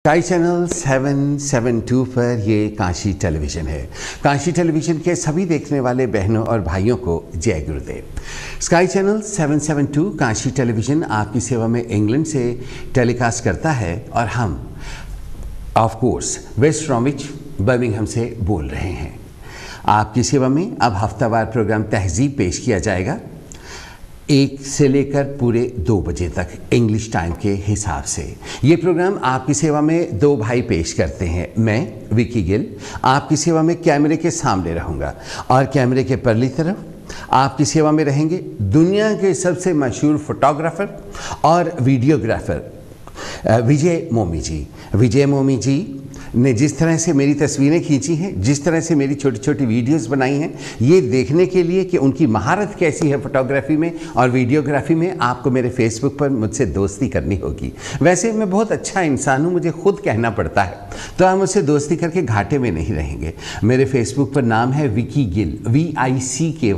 Sky channel 772 पर ये Kashi television है। काशी टेलीविज़न के सभी देखने वाले बहनों और भाइयों को जय गुरुदेव। स्काई चैनल 772 काशी टेलीविज़न आपकी सेवा में इंग्लैंड से टेलीकास्ट करता है और हम ऑफ कोर्स वेस्ट ब्रॉमिच बर्मिंघम से बोल रहे हैं। आपकी सेवा में अब हफ्तावार प्रोग्राम तहजीब पेश किया जाएगा 1 से लेकर पूरे 2 बजे तक इंग्लिश टाइम के हिसाब से। ये प्रोग्राम आपकी सेवा में 2 भाई पेश करते हैं। मैं विकी गिल आपकी सेवा में कैमरे के सामने रहूँगा और कैमरे के परली तरफ आपकी सेवा में रहेंगे दुनिया के सबसे मशहूर फोटोग्राफर और वीडियोग्राफर विजय मोमी जी। विजय मोमी जी ने जिस तरह से मेरी तस्वीरें खींची हैं, जिस तरह से मेरी छोटी छोटी वीडियोस बनाई हैं, ये देखने के लिए कि उनकी महारत कैसी है फोटोग्राफी में और वीडियोग्राफी में, आपको मेरे फेसबुक पर मुझसे दोस्ती करनी होगी। वैसे मैं बहुत अच्छा इंसान हूँ, मुझे खुद कहना पड़ता है, तो आप मुझसे दोस्ती करके घाटे में नहीं रहेंगे। मेरे फेसबुक पर नाम है विकी गिल, VICKYGILL,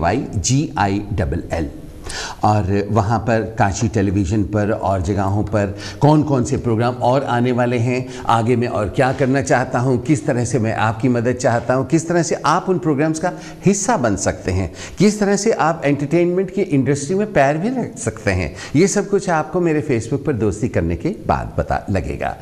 और वहाँ पर काशी टेलीविज़न पर और जगहों पर कौन कौन से प्रोग्राम और आने वाले हैं, आगे मैं और क्या करना चाहता हूँ, किस तरह से मैं आपकी मदद चाहता हूँ, किस तरह से आप उन प्रोग्राम्स का हिस्सा बन सकते हैं, किस तरह से आप एंटरटेनमेंट की इंडस्ट्री में पैर भी रख सकते हैं, ये सब कुछ आपको मेरे फेसबुक पर दोस्ती करने के बाद पता लगेगा।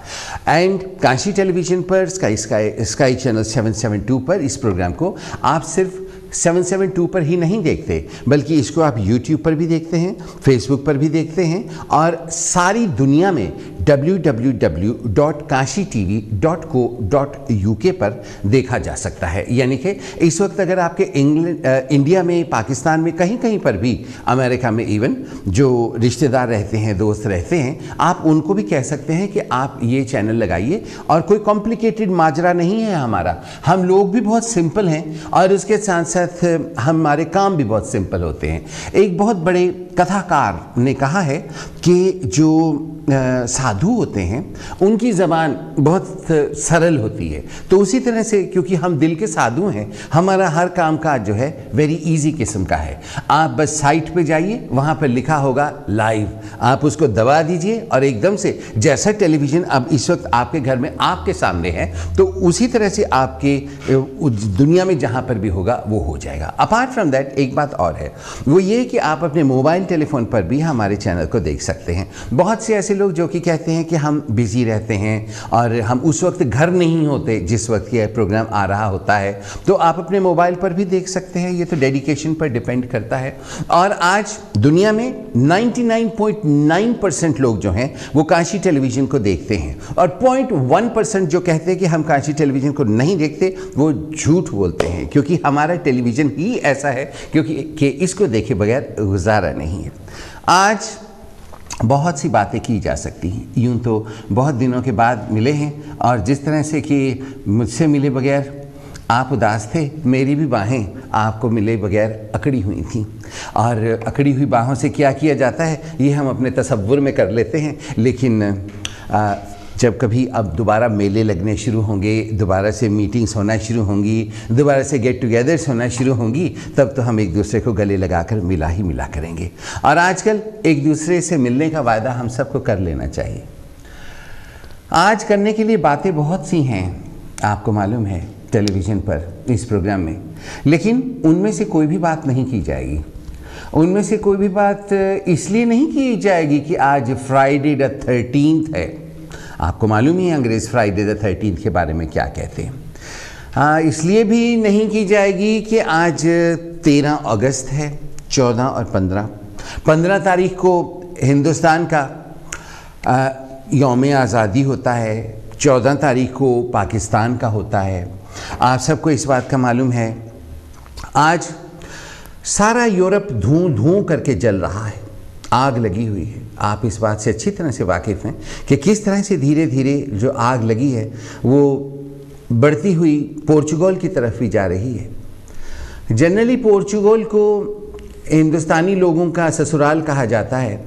एंड काशी टेलीविज़न पर स्काई चैनल 772 पर इस प्रोग्राम को आप सिर्फ 772 पर ही नहीं देखते, बल्कि इसको आप YouTube पर भी देखते हैं, Facebook पर भी देखते हैं और सारी दुनिया में www.kashitv.co.uk पर देखा जा सकता है। यानी कि इस वक्त अगर आपके इंडिया में, पाकिस्तान में, कहीं कहीं पर भी, अमेरिका में इवन, जो रिश्तेदार रहते हैं, दोस्त रहते हैं, आप उनको भी कह सकते हैं कि आप ये चैनल लगाइए। और कोई कॉम्प्लिकेटेड माजरा नहीं है हमारा, हम लोग भी बहुत सिंपल हैं और उसके साथ साथ हमारे काम भी बहुत सिंपल होते हैं। एक बहुत बड़े कथाकार ने कहा है कि जो साधु होते हैं उनकी ज़बान बहुत सरल होती है, तो उसी तरह से क्योंकि हम दिल के साधु हैं, हमारा हर काम काज जो है वेरी इजी किस्म का है। आप बस साइट पे जाइए, वहाँ पर लिखा होगा लाइव, आप उसको दबा दीजिए और एकदम से जैसा टेलीविज़न अब इस वक्त आपके घर में आपके सामने है, तो उसी तरह से आपके दुनिया में जहाँ पर भी होगा वो हो जाएगा। अपार्ट फ्रॉम दैट एक बात और है, वो ये कि आप अपने मोबाइल टेलीफोन पर भी हमारे चैनल को देख सकते हैं। बहुत से ऐसे लोग जो कि कहते हैं कि हम बिजी रहते हैं और हम उस वक्त घर नहीं होते जिस वक्त ये प्रोग्राम आ रहा होता है, तो आप अपने मोबाइल पर भी देख सकते हैं। ये तो डेडिकेशन पर डिपेंड करता है। और आज दुनिया में 99.9% लोग जो हैं वो काशी टेलीविज़न को देखते हैं और 0.1% जो कहते हैं कि हम काशी टेलीविज़न को नहीं देखते, वो झूठ बोलते हैं, क्योंकि हमारा टेलीविज़न ही ऐसा है क्योंकि इसको देखे बगैर गुजारा नहीं है। आज बहुत सी बातें की जा सकती हैं, यूँ तो बहुत दिनों के बाद मिले हैं और जिस तरह से कि मुझसे मिले बगैर आप उदास थे, मेरी भी बाहें आपको मिले बगैर अकड़ी हुई थीं। और अकड़ी हुई बाहों से क्या किया जाता है ये हम अपने तसव्वुर में कर लेते हैं, लेकिन जब कभी अब दोबारा मेले लगने शुरू होंगे, दोबारा से मीटिंग्स होना शुरू होंगी, दोबारा से गेट टुगेदर्स होना शुरू होंगी, तब तो हम एक दूसरे को गले लगाकर मिला ही मिला करेंगे। और आजकल एक दूसरे से मिलने का वायदा हम सबको कर लेना चाहिए। आज करने के लिए बातें बहुत सी हैं, आपको मालूम है, टेलीविज़न पर इस प्रोग्राम में, लेकिन उनमें से कोई भी बात नहीं की जाएगी। उनमें से कोई भी बात इसलिए नहीं की जाएगी कि आज फ्राइडे द 13th है। आपको मालूम ही है अंग्रेज़ फ्राइडे द 13th के बारे में क्या कहते हैं। इसलिए भी नहीं की जाएगी कि आज 13 अगस्त है, 14 और 15 तारीख को हिंदुस्तान का यौम आज़ादी होता है, 14 तारीख को पाकिस्तान का होता है। आप सबको इस बात का मालूम है, आज सारा यूरोप धूं धूं करके जल रहा है, आग लगी हुई है। आप इस बात से अच्छी तरह से वाकिफ़ हैं कि किस तरह से धीरे धीरे जो आग लगी है वो बढ़ती हुई पोर्चुगल की तरफ भी जा रही है। जनरली पोर्चुगल को हिंदुस्तानी लोगों का ससुराल कहा जाता है।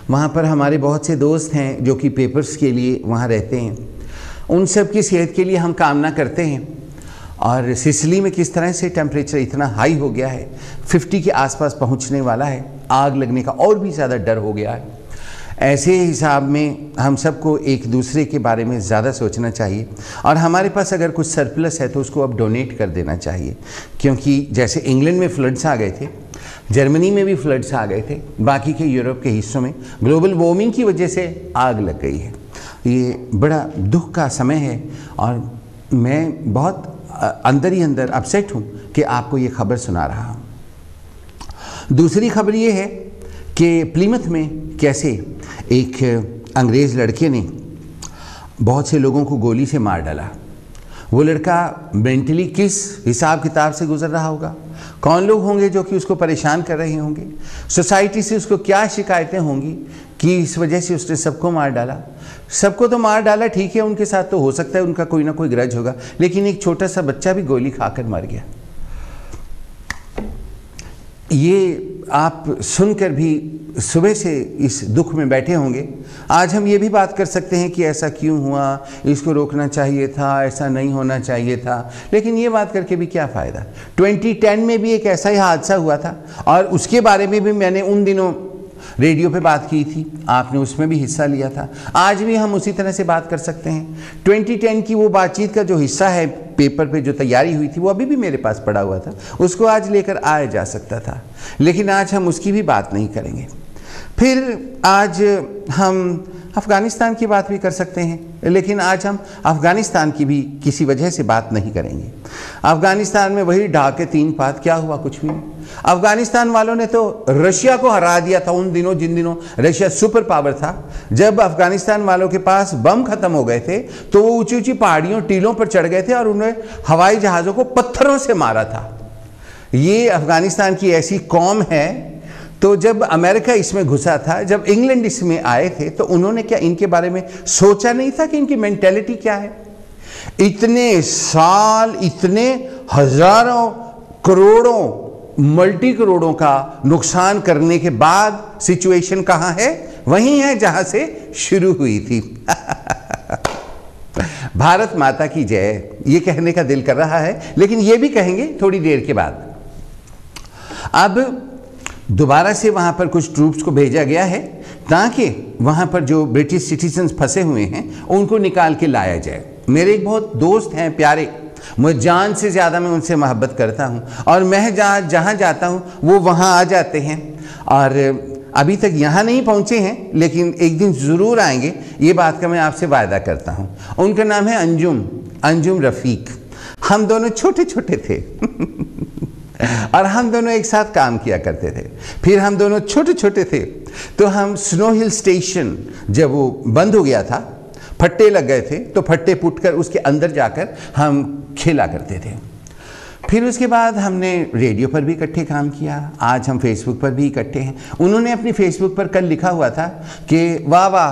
वहाँ पर हमारे बहुत से दोस्त हैं जो कि पेपर्स के लिए वहाँ रहते हैं, उन सब की सेहत के लिए हम कामना करते हैं। और सिसिली में किस तरह से टेम्परेचर इतना हाई हो गया है, 50 के आसपास पहुंचने वाला है, आग लगने का और भी ज़्यादा डर हो गया है। ऐसे हिसाब में हम सबको एक दूसरे के बारे में ज़्यादा सोचना चाहिए और हमारे पास अगर कुछ सरप्लस है तो उसको अब डोनेट कर देना चाहिए, क्योंकि जैसे इंग्लैंड में फ्लड्स आ गए थे, जर्मनी में भी फ्लड्स आ गए थे, बाकी के यूरोप के हिस्सों में ग्लोबल वार्मिंग की वजह से आग लग गई है। ये बड़ा दुख का समय है और मैं बहुत अंदर ही अंदर अपसेट हूँ कि आपको ये खबर सुना रहा हूँ। दूसरी खबर ये है कि प्लीमथ में कैसे एक अंग्रेज़ लड़के ने बहुत से लोगों को गोली से मार डाला। वो लड़का मेंटली किस हिसाब किताब से गुजर रहा होगा, कौन लोग होंगे जो कि उसको परेशान कर रहे होंगे, सोसाइटी से उसको क्या शिकायतें होंगी कि इस वजह से उसने सबको मार डाला। सबको तो मार डाला, ठीक है, उनके साथ तो हो सकता है उनका कोई ना कोई ग्रज होगा, लेकिन एक छोटा सा बच्चा भी गोली खाकर मर गया। ये आप सुनकर भी सुबह से इस दुख में बैठे होंगे। आज हम ये भी बात कर सकते हैं कि ऐसा क्यों हुआ, इसको रोकना चाहिए था, ऐसा नहीं होना चाहिए था, लेकिन ये बात करके भी क्या फ़ायदा। 2010 में भी एक ऐसा ही हादसा हुआ था और उसके बारे में भी मैंने उन दिनों रेडियो पे बात की थी, आपने उसमें भी हिस्सा लिया था। आज भी हम उसी तरह से बात कर सकते हैं। 2010 की वो बातचीत का जो हिस्सा है, पेपर पे जो तैयारी हुई थी, वो अभी भी मेरे पास पड़ा हुआ था, उसको आज लेकर आया जा सकता था, लेकिन आज हम उसकी भी बात नहीं करेंगे। फिर आज हम अफ़गानिस्तान की बात भी कर सकते हैं, लेकिन आज हम अफ़गानिस्तान की भी किसी वजह से बात नहीं करेंगे। अफ़गानिस्तान में वही ढाके तीन पात, क्या हुआ, कुछ भी नहीं। अफ़गानिस्तान वालों ने तो रशिया को हरा दिया था उन दिनों, जिन दिनों रशिया सुपर पावर था। जब अफ़गानिस्तान वालों के पास बम ख़त्म हो गए थे तो वो ऊंची ऊंची पहाड़ियों टीलों पर चढ़ गए थे और उन्हें हवाई जहाज़ों को पत्थरों से मारा था। ये अफ़गानिस्तान की ऐसी कौम है। तो जब अमेरिका इसमें घुसा था, जब इंग्लैंड इसमें आए थे, तो उन्होंने क्या इनके बारे में सोचा नहीं था कि इनकी मेंटेलिटी क्या है। इतने साल, इतने हजारों करोड़ों, मल्टी करोड़ों का नुकसान करने के बाद सिचुएशन कहाँ है? वहीं है जहां से शुरू हुई थी। भारत माता की जय, ये कहने का दिल कर रहा है, लेकिन ये भी कहेंगे थोड़ी देर के बाद। अब दोबारा से वहाँ पर कुछ ट्रूप्स को भेजा गया है ताकि वहाँ पर जो ब्रिटिश सिटीजन्स फंसे हुए हैं उनको निकाल के लाया जाए। मेरे एक बहुत दोस्त हैं प्यारे, मुझे जान से ज़्यादा मैं उनसे मोहब्बत करता हूँ और मैं जहाँ जाता हूँ वो वहाँ आ जाते हैं और अभी तक यहाँ नहीं पहुँचे हैं, लेकिन एक दिन ज़रूर आएंगे, ये बात का मैं आपसे वायदा करता हूँ। उनका नाम है अंजुम रफ़ीक। हम दोनों छोटे छोटे थे और हम दोनों एक साथ काम किया करते थे। फिर हम दोनों छोटे छोटे थे तो हम स्नो हिल स्टेशन, जब वो बंद हो गया था, फट्टे लग गए थे, तो फट्टे पुटकर उसके अंदर जाकर हम खेला करते थे। फिर उसके बाद हमने रेडियो पर भी इकट्ठे काम किया, आज हम फेसबुक पर भी इकट्ठे हैं। उन्होंने अपनी फेसबुक पर कल लिखा हुआ था कि वाह वाह,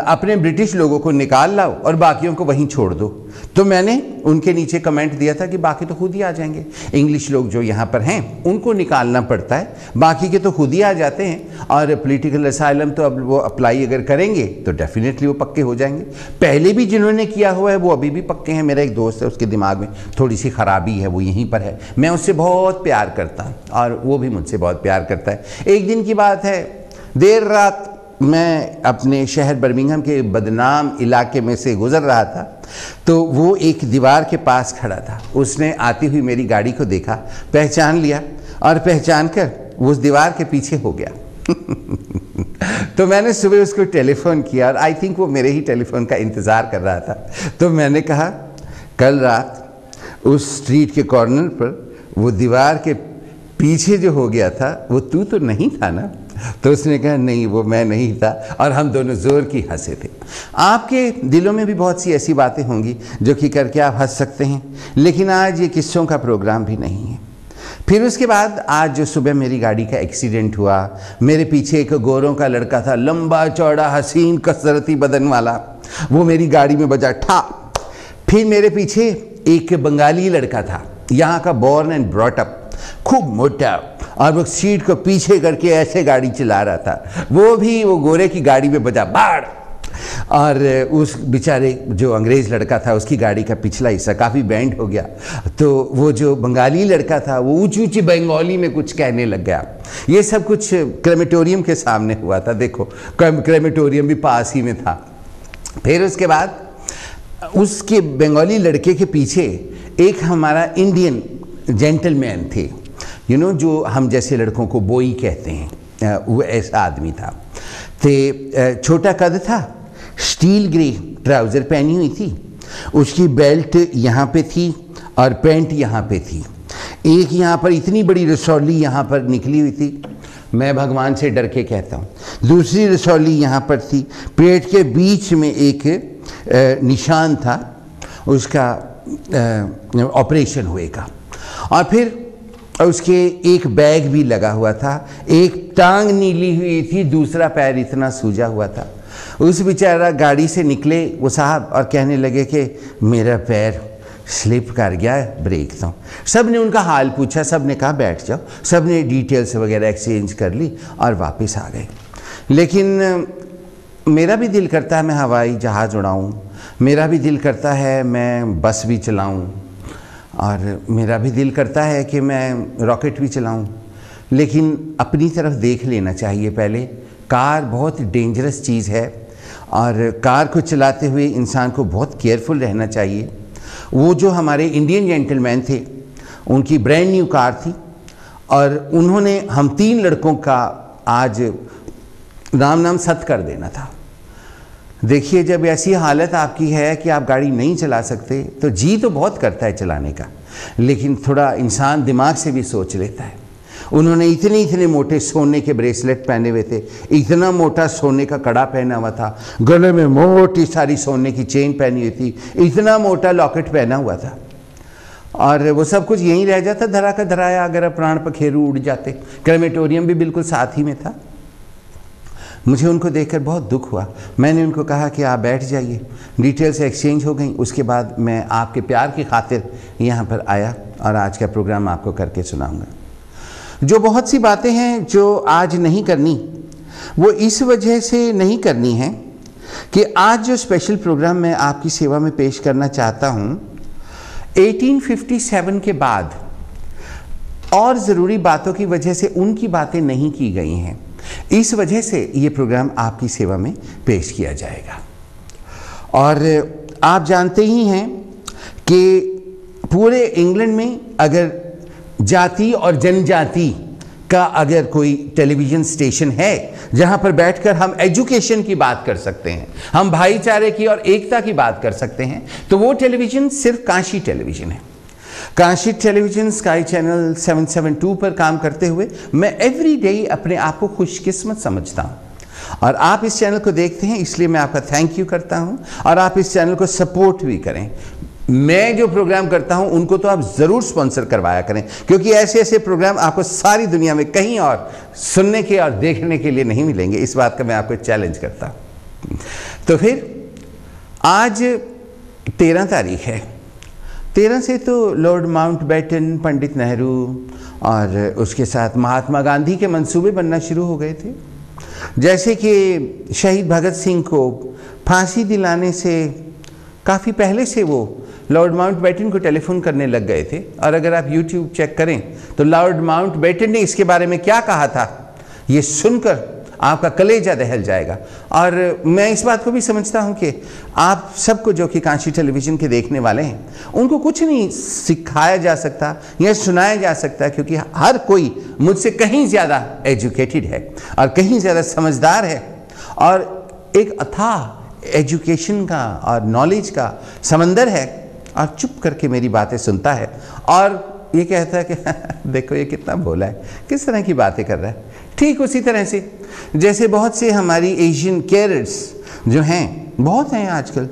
अपने ब्रिटिश लोगों को निकाल लाओ और बाकियों को वहीं छोड़ दो। तो मैंने उनके नीचे कमेंट दिया था कि बाकी तो खुद ही आ जाएंगे, इंग्लिश लोग जो यहाँ पर हैं उनको निकालना पड़ता है, बाकी के तो खुद ही आ जाते हैं। और पॉलिटिकल असाइलम तो अब वो अप्लाई अगर करेंगे तो डेफिनेटली वो पक्के हो जाएंगे। पहले भी जिन्होंने किया हुआ है वो अभी भी पक्के हैं। मेरा एक दोस्त है, उसके दिमाग में थोड़ी सी खराबी है, वो यहीं पर है। मैं उससे बहुत प्यार करता हूँ और वो भी मुझसे बहुत प्यार करता है। एक दिन की बात है, देर रात मैं अपने शहर बर्मिंघम के बदनाम इलाके में से गुजर रहा था, तो वो एक दीवार के पास खड़ा था। उसने आती हुई मेरी गाड़ी को देखा, पहचान लिया और पहचान कर वो उस दीवार के पीछे हो गया। तो मैंने सुबह उसको टेलीफोन किया और आई थिंक वो मेरे ही टेलीफोन का इंतज़ार कर रहा था। तो मैंने कहा, कल रात उस स्ट्रीट के कॉर्नर पर वो दीवार के पीछे जो हो गया था वो तू तो नहीं था ना? तो उसने कहा नहीं, वो मैं नहीं था, और हम दोनों ज़ोर की हंसे थे। आपके दिलों में भी बहुत सी ऐसी बातें होंगी जो कि करके आप हंस सकते हैं, लेकिन आज ये किस्सों का प्रोग्राम भी नहीं है। फिर उसके बाद आज जो सुबह मेरी गाड़ी का एक्सीडेंट हुआ, मेरे पीछे एक गोरों का लड़का था, लंबा चौड़ा हसीन कसरती बदन वाला, वो मेरी गाड़ी में बजा ठा। फिर मेरे पीछे एक बंगाली लड़का था, यहाँ का बॉर्न एंड ब्रॉट अप, खूब मोटा, और वो सीट को पीछे करके ऐसे गाड़ी चला रहा था। वो भी वो गोरे की गाड़ी में बजा बाड़। और उस बेचारे जो अंग्रेज़ लड़का था उसकी गाड़ी का पिछला हिस्सा काफ़ी बैंड हो गया, तो वो जो बंगाली लड़का था वो ऊंची ऊंची बंगाली में कुछ कहने लग गया। ये सब कुछ क्रेमेटोरियम के सामने हुआ था। देखो, क्रेमेटोरियम भी पास ही में था। फिर उसके बाद उसके बंगाली लड़के के पीछे एक हमारा इंडियन जेंटलमैन थे, जो हम जैसे लड़कों को बोई कहते हैं, वो ऐसा आदमी था। तो छोटा कद था, स्टील ग्रे ट्राउज़र पहनी हुई थी, उसकी बेल्ट यहाँ पे थी और पैंट यहाँ पे थी, एक यहाँ पर इतनी बड़ी रसौली यहाँ पर निकली हुई थी, मैं भगवान से डर के कहता हूँ। दूसरी रसौली यहाँ पर थी, पेट के बीच में एक निशान था उसका ऑपरेशन हुए का, और फिर उसके एक बैग भी लगा हुआ था, एक टांग नीली हुई थी, दूसरा पैर इतना सूजा हुआ था। उस बेचारा गाड़ी से निकले वो साहब और कहने लगे कि मेरा पैर स्लिप कर गया है, ब्रेक दो। सब ने उनका हाल पूछा, सब ने कहा बैठ जाओ, सब ने डिटेल्स वगैरह एक्सचेंज कर ली और वापस आ गए। लेकिन मेरा भी दिल करता है मैं हवाई जहाज़ उड़ाऊँ, मेरा भी दिल करता है मैं बस भी चलाऊँ, और मेरा भी दिल करता है कि मैं रॉकेट भी चलाऊँ, लेकिन अपनी तरफ देख लेना चाहिए पहले। कार बहुत डेंजरस चीज़ है और कार को चलाते हुए इंसान को बहुत केयरफुल रहना चाहिए। वो जो हमारे इंडियन जेंटलमैन थे, उनकी ब्रांड न्यू कार थी और उन्होंने हम 3 लड़कों का आज नाम सत कर देना था। देखिए, जब ऐसी हालत आपकी है कि आप गाड़ी नहीं चला सकते तो जी तो बहुत करता है चलाने का, लेकिन थोड़ा इंसान दिमाग से भी सोच लेता है। उन्होंने इतने मोटे सोने के ब्रेसलेट पहने हुए थे, इतना मोटा सोने का कड़ा पहना हुआ था, गले में मोटी सारी सोने की चेन पहनी हुई थी, इतना मोटा लॉकेट पहना हुआ था, और वो सब कुछ यहीं रह जाता धरा का धराया अगर प्राण पखेरु उड़ जाते। क्रेमेटोरियम भी बिल्कुल साथ ही में था। मुझे उनको देखकर बहुत दुख हुआ। मैंने उनको कहा कि आप बैठ जाइए, डिटेल्स एक्सचेंज हो गई। उसके बाद मैं आपके प्यार की खातिर यहाँ पर आया और आज का प्रोग्राम आपको करके सुनाऊंगा। जो बहुत सी बातें हैं जो आज नहीं करनी, वो इस वजह से नहीं करनी है कि आज जो स्पेशल प्रोग्राम मैं आपकी सेवा में पेश करना चाहता हूँ, 1857 के बाद और ज़रूरी बातों की वजह से उनकी बातें नहीं की गई हैं। इस वजह से ये प्रोग्राम आपकी सेवा में पेश किया जाएगा। और आप जानते ही हैं कि पूरे इंग्लैंड में अगर जाति और जनजाति का अगर कोई टेलीविज़न स्टेशन है जहां पर बैठकर हम एजुकेशन की बात कर सकते हैं, हम भाईचारे की और एकता की बात कर सकते हैं, तो वो टेलीविज़न सिर्फ काशी टेलीविज़न है। काशी टेलीविज़न स्काई चैनल 772 पर काम करते हुए मैं एवरी डे अपने आप को खुशकिस्मत समझता हूँ, और आप इस चैनल को देखते हैं इसलिए मैं आपका थैंक यू करता हूँ, और आप इस चैनल को सपोर्ट भी करें। मैं जो प्रोग्राम करता हूं उनको तो आप ज़रूर स्पॉन्सर करवाया करें, क्योंकि ऐसे ऐसे प्रोग्राम आपको सारी दुनिया में कहीं और सुनने के और देखने के लिए नहीं मिलेंगे। इस बात का मैं आपको चैलेंज करता हूं। तो फिर आज 13 तारीख है। 13 से तो लॉर्ड माउंटबेटन, पंडित नेहरू और उसके साथ महात्मा गांधी के मंसूबे बनना शुरू हो गए थे। जैसे कि शहीद भगत सिंह को फांसी दिलाने से काफ़ी पहले से वो लॉर्ड माउंटबेटन को टेलीफोन करने लग गए थे, और अगर आप YouTube चेक करें तो लॉर्ड माउंटबेटन ने इसके बारे में क्या कहा था, ये सुनकर आपका कलेजा दहल जाएगा। और मैं इस बात को भी समझता हूं कि आप सबको जो कि काशी टेलीविज़न के देखने वाले हैं, उनको कुछ नहीं सिखाया जा सकता या सुनाया जा सकता, क्योंकि हर कोई मुझसे कहीं ज़्यादा एजुकेटेड है और कहीं ज़्यादा समझदार है, और एक अथाह एजुकेशन का और नॉलेज का समंदर है, और चुप करके मेरी बातें सुनता है और ये कहता है कि देखो ये कितना भोला है, किस तरह की बातें कर रहा है। ठीक उसी तरह से जैसे बहुत से हमारी एशियन कैरर्स जो हैं, बहुत हैं आजकल,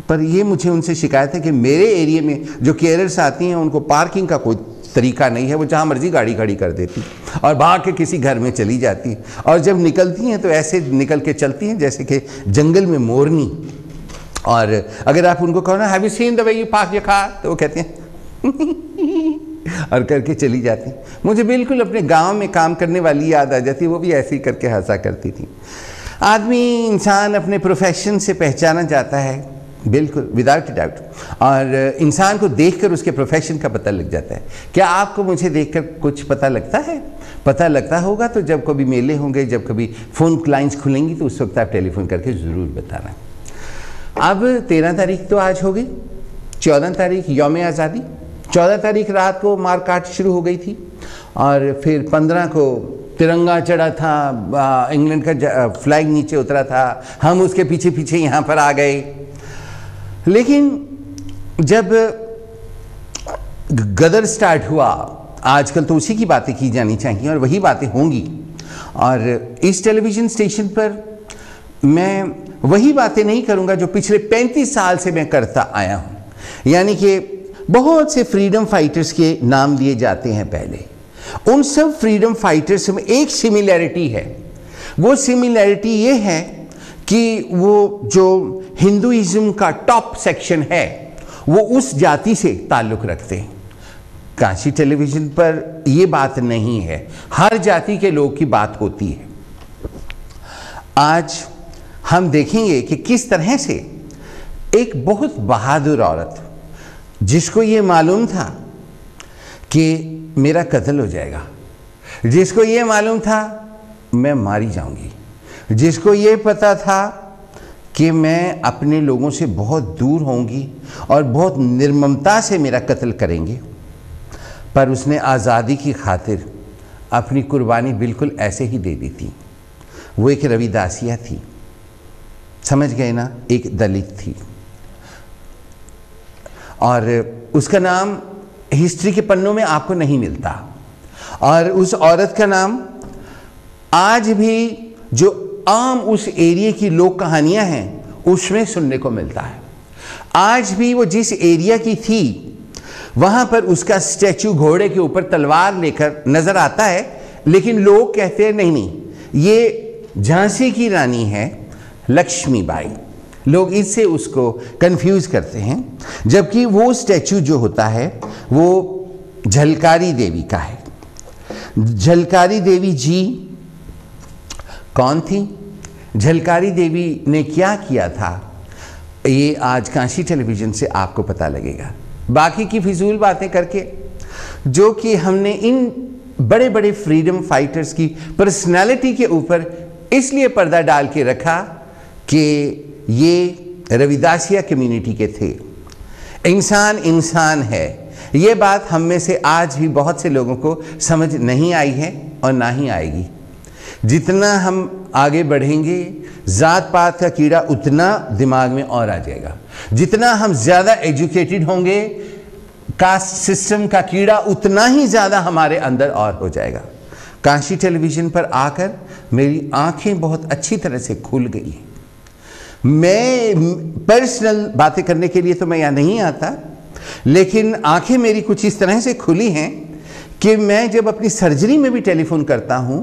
पर ये मुझे उनसे शिकायत है कि मेरे एरिया में जो कैरर्स आती हैं उनको पार्किंग का कोई तरीका नहीं है, वो जहाँ मर्जी गाड़ी खड़ी कर देती और भाग के किसी घर में चली जाती, और जब निकलती हैं तो ऐसे निकल के चलती हैं जैसे कि जंगल में मोरनी। और अगर आप उनको कहो ना have you seen the way you park your car, तो वो कहते हैं और करके चली जाती। मुझे बिल्कुल अपने गांव में काम करने वाली याद आ जाती, वो भी ऐसे ही करके हंसा करती थी। आदमी, इंसान अपने प्रोफेशन से पहचाना जाता है, बिल्कुल विदाउट डाउट, और इंसान को देखकर उसके प्रोफेशन का पता लग जाता है। क्या आपको मुझे देखकर कुछ पता लगता है? पता लगता होगा तो जब कभी मेले होंगे, जब कभी फ़ोन लाइन्स खुलेंगी तो उस वक्त आप टेलीफोन करके ज़रूर बताना। अब 13 तारीख तो आज हो गई, 14 तारीख यौम आज़ादी, 14 तारीख रात को मारकाट शुरू हो गई थी और फिर 15 को तिरंगा चढ़ा था, इंग्लैंड का फ्लैग नीचे उतरा था, हम उसके पीछे पीछे यहाँ पर आ गए। लेकिन जब गदर स्टार्ट हुआ, आजकल तो उसी की बातें की जानी चाहिए और वही बातें होंगी, और इस टेलीविज़न स्टेशन पर मैं वही बातें नहीं करूँगा जो पिछले 35 साल से मैं करता आया हूँ। यानी कि बहुत से फ्रीडम फाइटर्स के नाम लिए जाते हैं पहले, उन सब फ्रीडम फाइटर्स में एक सिमिलैरिटी है। वो सिमिलैरिटी ये है कि वो जो हिंदुइज्म का टॉप सेक्शन है वो उस जाति से ताल्लुक़ रखते हैं। काशी टेलीविज़न पर ये बात नहीं है, हर जाति के लोग की बात होती है। आज हम देखेंगे कि किस तरह से एक बहुत बहादुर औरत, जिसको ये मालूम था कि मेरा कत्ल हो जाएगा, जिसको ये मालूम था मैं मारी जाऊंगी, जिसको ये पता था कि मैं अपने लोगों से बहुत दूर होंगी और बहुत निर्ममता से मेरा कत्ल करेंगे, पर उसने आज़ादी की खातिर अपनी कुर्बानी बिल्कुल ऐसे ही दे दी थी। वो एक रविदासिया थी, समझ गए ना, एक दलित थी, और उसका नाम हिस्ट्री के पन्नों में आपको नहीं मिलता, और उस औरत का नाम आज भी जो आम उस एरिया की लोक कहानियां हैं उसमें सुनने को मिलता है। आज भी वो जिस एरिया की थी वहां पर उसका स्टैचू घोड़े के ऊपर तलवार लेकर नजर आता है, लेकिन लोग कहते हैं नहीं नहीं, ये झांसी की रानी है लक्ष्मीबाई। लोग इससे उसको कंफ्यूज करते हैं, जबकि वो स्टैचू जो होता है वो झलकारी देवी का है। झलकारी देवी जी कौन थी? झलकारी देवी ने क्या किया था, ये आज काशी टेलीविज़न से आपको पता लगेगा। बाकी की फिजूल बातें करके, जो कि हमने इन बड़े बड़े फ्रीडम फाइटर्स की पर्सनालिटी के ऊपर इसलिए पर्दा डाल के रखा कि ये रविदासिया कम्युनिटी के थे। इंसान इंसान है, ये बात हम में से आज भी बहुत से लोगों को समझ नहीं आई है और ना ही आएगी। जितना हम आगे बढ़ेंगे ज़ात पात का कीड़ा उतना दिमाग में और आ जाएगा, जितना हम ज़्यादा एजुकेटेड होंगे कास्ट सिस्टम का कीड़ा उतना ही ज़्यादा हमारे अंदर और हो जाएगा। काशी टेलीविज़न पर आकर मेरी आंखें बहुत अच्छी तरह से खुल गई। मैं पर्सनल बातें करने के लिए तो मैं यहाँ नहीं आता, लेकिन आंखें मेरी कुछ इस तरह से खुली हैं कि मैं जब अपनी सर्जरी में भी टेलीफोन करता हूं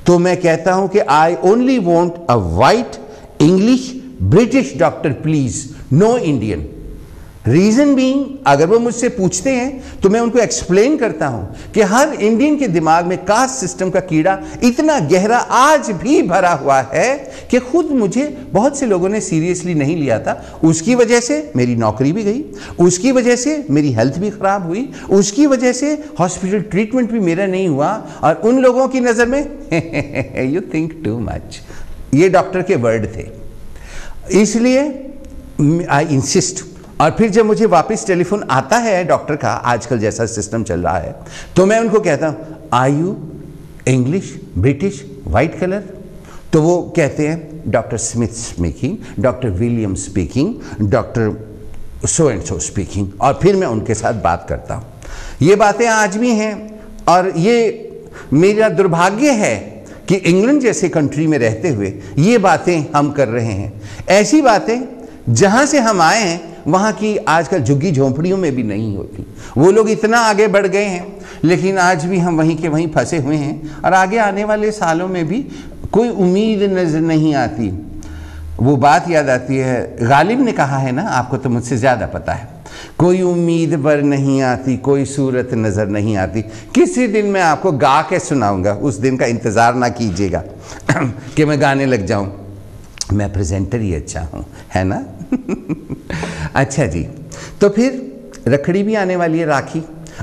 तो मैं कहता हूं कि I only want a white English British doctor please, no Indian. Reason being, अगर वो मुझसे पूछते हैं तो मैं उनको एक्सप्लेन करता हूं कि हर इंडियन के दिमाग में कास्ट सिस्टम का कीड़ा इतना गहरा आज भी भरा हुआ है कि खुद मुझे बहुत से लोगों ने सीरियसली नहीं लिया था। उसकी वजह से मेरी नौकरी भी गई, उसकी वजह से मेरी हेल्थ भी खराब हुई, उसकी वजह से हॉस्पिटल ट्रीटमेंट भी मेरा नहीं हुआ, और उन लोगों की नज़र में यू थिंक टू मच, ये डॉक्टर के वर्ड थे। इसलिए आई इंसिस्ट। और फिर जब मुझे वापस टेलीफोन आता है डॉक्टर का, आजकल जैसा सिस्टम चल रहा है, तो मैं उनको कहता हूँ are you English British white colour? तो वो कहते हैं doctor Smith speaking, doctor William speaking, doctor so and so speaking, और फिर मैं उनके साथ बात करता हूँ। ये बातें आज भी हैं, और ये मेरा दुर्भाग्य है कि इंग्लैंड जैसे कंट्री में रहते हुए ये बातें हम कर रहे हैं। ऐसी बातें जहाँ से हम आए हैं वहाँ की आजकल झुग्गी झोंपड़ियों में भी नहीं होती। वो लोग इतना आगे बढ़ गए हैं, लेकिन आज भी हम वहीं के वहीं फंसे हुए हैं, और आगे आने वाले सालों में भी कोई उम्मीद नजर नहीं आती। वो बात याद आती है, गालिब ने कहा है ना, आपको तो मुझसे ज़्यादा पता है, कोई उम्मीद बर नहीं आती, कोई सूरत नज़र नहीं आती। किसी दिन मैं आपको गा के सुनाऊंगा, उस दिन का इंतज़ार ना कीजिएगा कि मैं गाने लग जाऊं। मैं प्रेजेंटर ही अच्छा हूँ, है ना। अच्छा जी, तो फिर रखड़ी भी आने वाली है, राखी।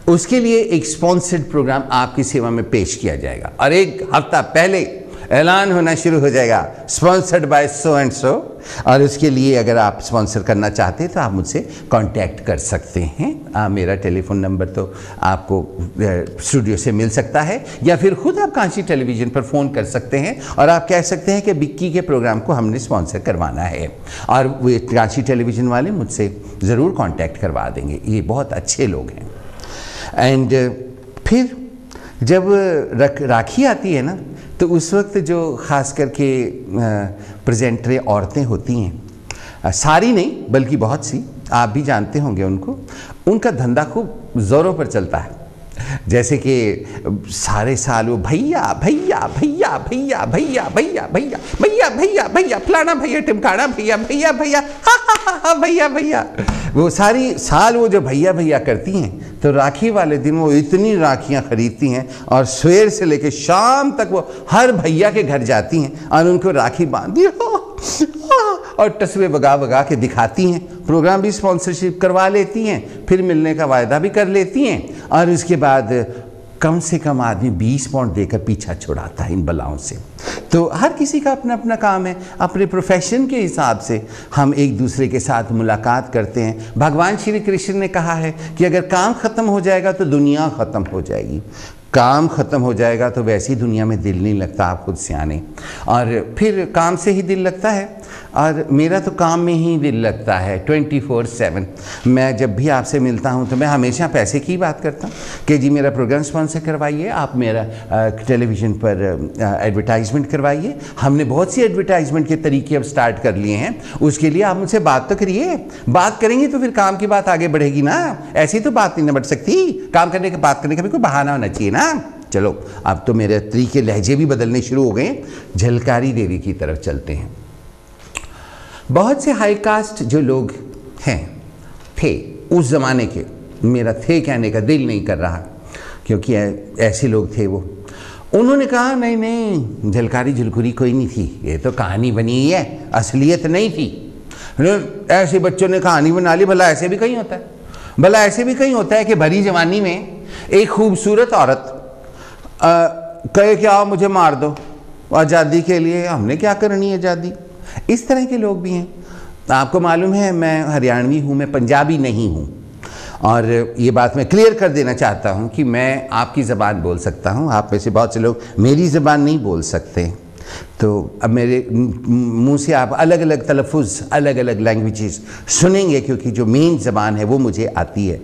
उसके लिए एक स्पॉन्सर्ड प्रोग्राम आपकी सेवा में पेश किया जाएगा और एक हफ्ता पहले ऐलान होना शुरू हो जाएगा, स्पॉन्सर्ड बाय सो एंड सो। और उसके लिए अगर आप स्पॉन्सर करना चाहते हैं तो आप मुझसे कांटेक्ट कर सकते हैं। मेरा टेलीफोन नंबर तो आपको स्टूडियो से मिल सकता है, या फिर खुद आप कांची टेलीविज़न पर फ़ोन कर सकते हैं और आप कह सकते हैं कि बिक्की के प्रोग्राम को हमने स्पॉन्सर करवाना है, और वो कांची टेलीविज़न वाले मुझसे ज़रूर कांटेक्ट करवा देंगे। ये बहुत अच्छे लोग हैं। एंड फिर जब राखी आती है ना, तो उस वक्त जो ख़ास करके प्रेजेंटर औरतें होती हैं, सारी नहीं बल्कि बहुत सी, आप भी जानते होंगे उनको, उनका धंधा खूब ज़ोरों पर चलता है। जैसे कि सारे साल वो भैया भैया भैया भैया भैया भैया भैया भैया भैया भैया फलाना भैया टिमकाना भैया भैया भैया हा भैया भैया, वो सारी साल वो जो भैया भैया करती हैं, तो राखी वाले दिन वो इतनी राखियाँ खरीदती हैं और सवेर से लेकर शाम तक वो हर भैया के घर जाती हैं और उनको राखी बांधी और तस्वीर वगा वगा के दिखाती हैं। प्रोग्राम भी स्पॉन्सरशिप करवा लेती हैं, फिर मिलने का वायदा भी कर लेती हैं, और उसके बाद कम से कम आदमी 20 पाउंड देकर पीछा छुड़ाता है इन बलाओं से। तो हर किसी का अपना अपना काम है, अपने प्रोफेशन के हिसाब से हम एक दूसरे के साथ मुलाकात करते हैं। भगवान श्री कृष्ण ने कहा है कि अगर काम ख़त्म हो जाएगा तो दुनिया ख़त्म हो जाएगी, काम ख़त्म हो जाएगा तो वैसी दुनिया में दिल नहीं लगता, आप खुद सियाने। और फिर काम से ही दिल लगता है, और मेरा तो काम में ही दिल लगता है 24/7। मैं जब भी आपसे मिलता हूं तो मैं हमेशा पैसे की बात करता हूं कि जी मेरा प्रोग्राम स्पॉन्सर करवाइए, आप मेरा टेलीविज़न पर एडवर्टाइजमेंट करवाइए। हमने बहुत सी एडवर्टाइजमेंट के तरीके अब स्टार्ट कर लिए हैं, उसके लिए आप मुझसे बात तो करिए। बात करेंगे तो फिर काम की बात आगे बढ़ेगी ना, ऐसी तो बात नहीं बढ़ सकती। काम करने के बात करने का भी कोई बहाना होना चाहिए ना। चलो अब तो मेरे तरीके लहजे भी बदलने शुरू हो गए। झलकारी देवी की तरफ चलते हैं। बहुत से हाई कास्ट जो लोग हैं थे उस ज़माने के, मेरा थे कहने का दिल नहीं कर रहा क्योंकि ऐसे लोग थे वो, उन्होंने कहा नहीं नहीं झलकारी झुलकुरी कोई नहीं थी, ये तो कहानी बनी है, असलियत नहीं थी। ऐसे बच्चों ने कहानी बना ली। भला ऐसे भी कहीं होता है, भला ऐसे भी कहीं होता है कि भरी जवानी में एक खूबसूरत औरत कहे कि आओ मुझे मार दो आज़ादी के लिए, हमने क्या करनी है आज़ादी। इस तरह के लोग भी हैं। आपको मालूम है मैं हरियाणवी हूँ, मैं पंजाबी नहीं हूँ, और ये बात मैं क्लियर कर देना चाहता हूँ कि मैं आपकी ज़बान बोल सकता हूँ, आप में से बहुत से लोग मेरी ज़बान नहीं बोल सकते। तो अब मेरे मुंह से आप अलग अलग तलफ़ुज़, अलग अलग लैंग्वेजेस सुनेंगे, क्योंकि जो मेन ज़बान है वो मुझे आती है।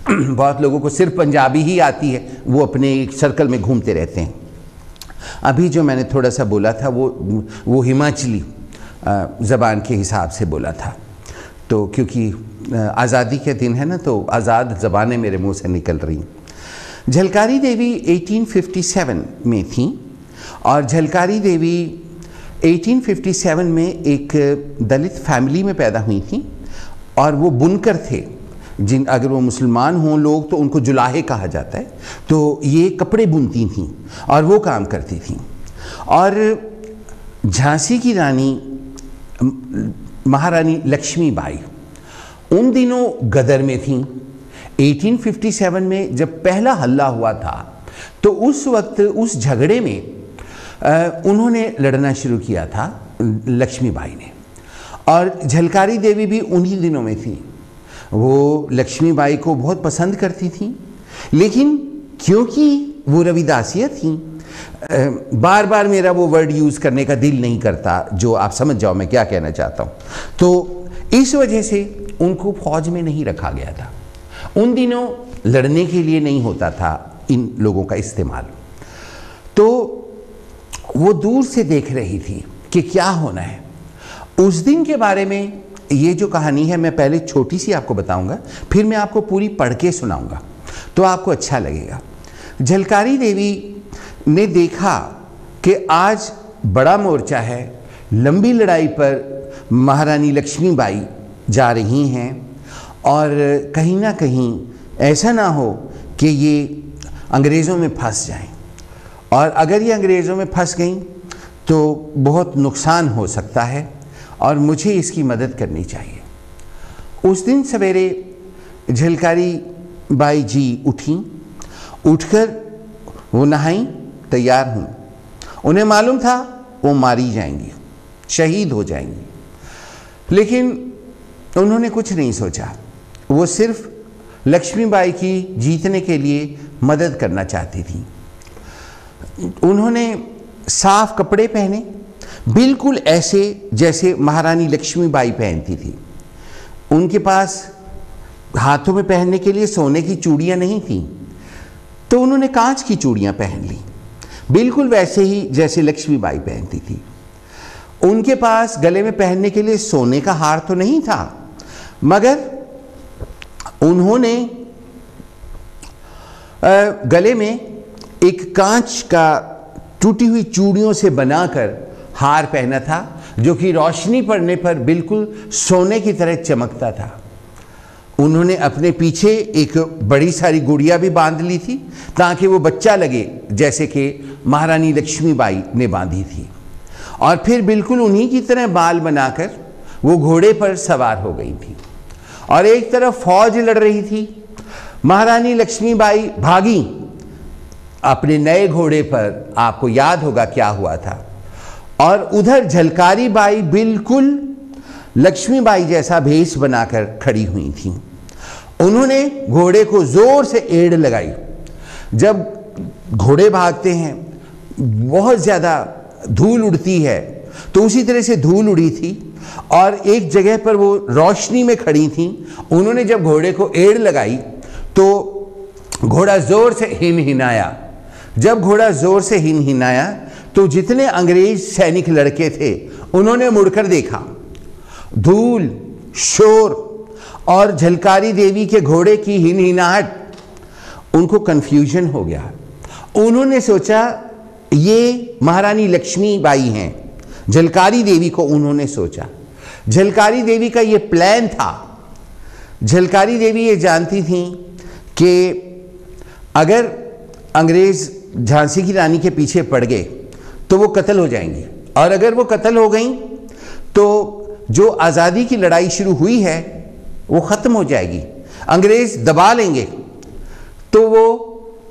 बहुत लोगों को सिर्फ पंजाबी ही आती है, वो अपने एक सर्कल में घूमते रहते हैं। अभी जो मैंने थोड़ा सा बोला था वो हिमाचली ज़बान के हिसाब से बोला था। तो क्योंकि आज़ादी के दिन है ना, तो आज़ाद ज़बानें मेरे मुंह से निकल रही। झलकारी देवी 1857 में थी, और झलकारी देवी 1857 में एक दलित फैमिली में पैदा हुई थी, और वो बुनकर थे। अगर वो मुसलमान हों लोग तो उनको जुलाहे कहा जाता है। तो ये कपड़े बुनती थीं और वो काम करती थीं। और झांसी की रानी महारानी लक्ष्मीबाई उन दिनों गदर में थीं। 1857 में जब पहला हल्ला हुआ था तो उस वक्त उस झगड़े में उन्होंने लड़ना शुरू किया था, लक्ष्मीबाई ने। और झलकारी देवी भी उन्हीं दिनों में थी। वो लक्ष्मीबाई को बहुत पसंद करती थी, लेकिन क्योंकि वो रविदासिया थी, बार बार मेरा वो वर्ड यूज़ करने का दिल नहीं करता, जो आप समझ जाओ मैं क्या कहना चाहता हूँ। तो इस वजह से उनको फौज में नहीं रखा गया था। उन दिनों लड़ने के लिए नहीं होता था इन लोगों का इस्तेमाल। तो वो दूर से देख रही थी कि क्या होना है। उस दिन के बारे में ये जो कहानी है मैं पहले छोटी सी आपको बताऊंगा, फिर मैं आपको पूरी पढ़ के सुनाऊंगा तो आपको अच्छा लगेगा। झलकारी देवी ने देखा कि आज बड़ा मोर्चा है, लंबी लड़ाई पर महारानी लक्ष्मीबाई जा रही हैं, और कहीं ना कहीं ऐसा ना हो कि ये अंग्रेज़ों में फंस जाएं, और अगर ये अंग्रेज़ों में फंस गई तो बहुत नुकसान हो सकता है। और मुझे इसकी मदद करनी चाहिए। उस दिन सवेरे झलकारी बाई जी उठी, उठकर वो नहाई, तैयार हुई। उन्हें मालूम था वो मारी जाएंगी, शहीद हो जाएंगी, लेकिन उन्होंने कुछ नहीं सोचा। वो सिर्फ लक्ष्मीबाई की जीतने के लिए मदद करना चाहती थी। उन्होंने साफ कपड़े पहने, बिल्कुल ऐसे जैसे महारानी लक्ष्मीबाई पहनती थी। उनके पास हाथों में पहनने के लिए सोने की चूड़ियां नहीं थी, तो उन्होंने कांच की चूड़ियां पहन ली, बिल्कुल वैसे ही जैसे लक्ष्मीबाई पहनती थी। उनके पास गले में पहनने के लिए सोने का हार तो नहीं था, मगर उन्होंने गले में एक कांच का टूटी हुई चूड़ियों से बनाकर हार पहना था, जो कि रोशनी पड़ने पर बिल्कुल सोने की तरह चमकता था। उन्होंने अपने पीछे एक बड़ी सारी गुड़िया भी बांध ली थी, ताकि वो बच्चा लगे जैसे कि महारानी लक्ष्मीबाई ने बांधी थी। और फिर बिल्कुल उन्हीं की तरह बाल बनाकर वो घोड़े पर सवार हो गई थी, और एक तरफ फौज लड़ रही थी। महारानी लक्ष्मीबाई भागी अपने नए घोड़े पर, आपको याद होगा क्या हुआ था, और उधर झलकारी बाई बिल्कुल लक्ष्मीबाई जैसा भेष बनाकर खड़ी हुई थी। उन्होंने घोड़े को जोर से एड़ लगाई। जब घोड़े भागते हैं बहुत ज्यादा धूल उड़ती है, तो उसी तरह से धूल उड़ी थी, और एक जगह पर वो रोशनी में खड़ी थी। उन्होंने जब घोड़े को एड़ लगाई तो घोड़ा जोर से हिनहिनाया। जब घोड़ा जोर से हिनहिनाया तो जितने अंग्रेज सैनिक लड़के थे उन्होंने मुड़कर देखा। धूल, शोर और झलकारी देवी के घोड़े की हिनहिनाहट, उनको कंफ्यूजन हो गया। उन्होंने सोचा ये महारानी लक्ष्मीबाई हैं। झलकारी देवी को उन्होंने सोचा। झलकारी देवी का ये प्लान था। झलकारी देवी ये जानती थी कि अगर अंग्रेज झांसी की रानी के पीछे पड़ गए तो वो कत्ल हो जाएंगी, और अगर वो कत्ल हो गई तो जो आज़ादी की लड़ाई शुरू हुई है वो ख़त्म हो जाएगी, अंग्रेज दबा लेंगे। तो वो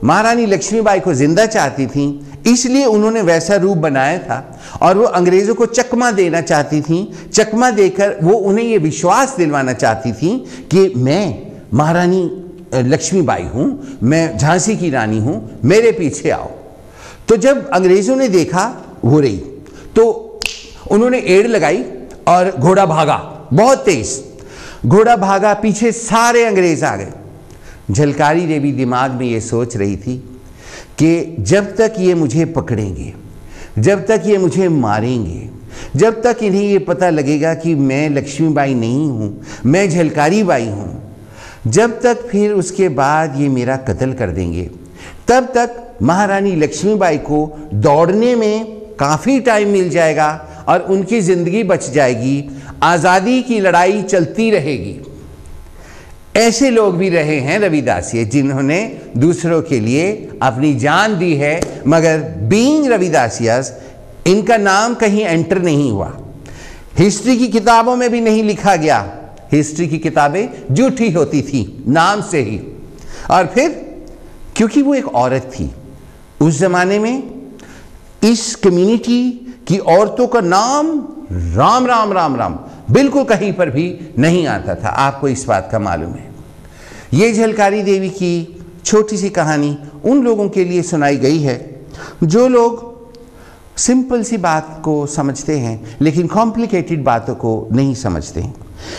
महारानी लक्ष्मीबाई को जिंदा चाहती थी, इसलिए उन्होंने वैसा रूप बनाया था, और वो अंग्रेज़ों को चकमा देना चाहती थी। चकमा देकर वो उन्हें ये विश्वास दिलवाना चाहती थी कि मैं महारानी लक्ष्मीबाई हूँ, मैं झांसी की रानी हूँ, मेरे पीछे आओ। तो जब अंग्रेज़ों ने देखा हो रही, तो उन्होंने एड़ लगाई और घोड़ा भागा, बहुत तेज घोड़ा भागा, पीछे सारे अंग्रेज आ गए। झलकारी देवी दिमाग में ये सोच रही थी कि जब तक ये मुझे पकड़ेंगे, जब तक ये मुझे मारेंगे, जब तक इन्हें ये पता लगेगा कि मैं लक्ष्मीबाई नहीं हूँ, मैं झलकारी बाई हूँ, जब तक फिर उसके बाद ये मेरा कत्ल कर देंगे, तब तक महारानी लक्ष्मीबाई को दौड़ने में काफ़ी टाइम मिल जाएगा और उनकी ज़िंदगी बच जाएगी, आज़ादी की लड़ाई चलती रहेगी। ऐसे लोग भी रहे हैं रविदासिये, जिन्होंने दूसरों के लिए अपनी जान दी है, मगर बीइंग रविदासियस इनका नाम कहीं एंटर नहीं हुआ, हिस्ट्री की किताबों में भी नहीं लिखा गया। हिस्ट्री की किताबें झूठी होती थी नाम से ही। और फिर क्योंकि वो एक औरत थी, उस जमाने में इस कम्युनिटी की औरतों का नाम राम राम राम राम बिल्कुल कहीं पर भी नहीं आता था। आपको इस बात का मालूम है। ये झलकारी देवी की छोटी सी कहानी उन लोगों के लिए सुनाई गई है जो लोग सिंपल सी बात को समझते हैं लेकिन कॉम्प्लिकेटेड बातों को नहीं समझते हैं।